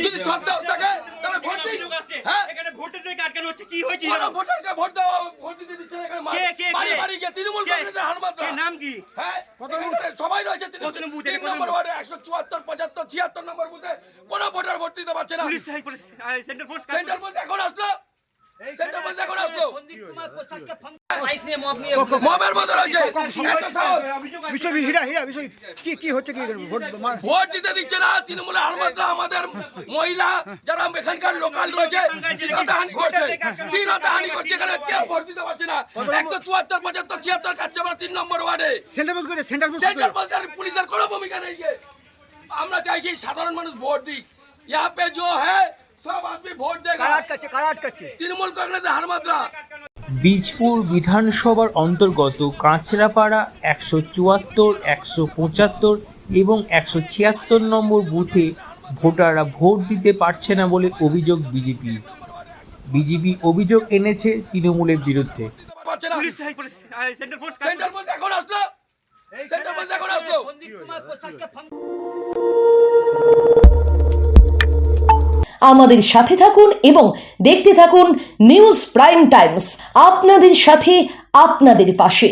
যদি সৎসাহস থাকে তাহলে ভোট দিন। হ্যাঁ, এখানে ভোটের থেকে আটকানো হচ্ছে, কি হয়েছে? ভোটারকে ভোট দাও, ভোট দিতে দিচ্ছে না এখানে। বাড়ি বাড়ি গিয়ে তৃণমূল কংগ্রেসের হারমাত্রা। নাম কি? হ্যাঁ, সবাই রয়েছে। 3 নম্বর ওয়ার্ডে 174, 75, 76 নম্বর বুথে কোনো ভোটার ভোট দিতে পারছে না। Police central force central police এখন আসলো, সেন্ট্রাল পুলিশ এখন আসলো। মবের মতো রয়েছে। ভোট দিতে দিচ্ছে না তৃণমূলের হারমাত্রা। আমাদের মহিলা যারা এখানকার লোকাল রয়েছে হানি করছে, হানি করছে। এখানে কেউ ভোট দিতে পারছে না। 174, 75, 76 কাটছে আমরা 3 নম্বর ওয়ার্ডে। সেন্ট্রাল পুলিশের কোনো ভূমিকা নেই। আমরা চাইছি সাধারণ মানুষ ভোট দিক। यहाँ पे जो है सब आदमी ভোট देगा। তৃণমূল কংগ্রেসের হারমাত্রা। বীজপুর বিধানসভার অন্তর্গত কাঁচরাপাড়া 174, 175 এবং 176 নম্বর বুথে ভোটাররা ভোট দিতে পারছে না বলে অভিযোগ বিজেপি অভিযোগ এনেছে তৃণমূলের বিরুদ্ধে। পুলিশ সেন্ট্রাল ফোর্স এখন আসলো, সেন্ট্রাল পুলিশ এখন আসলো। আমাদের সাথে থাকুন এবং দেখতে থাকুন নিউজ প্রাইম টাইমস, আপনাদের সাথে আপনাদের পাশে।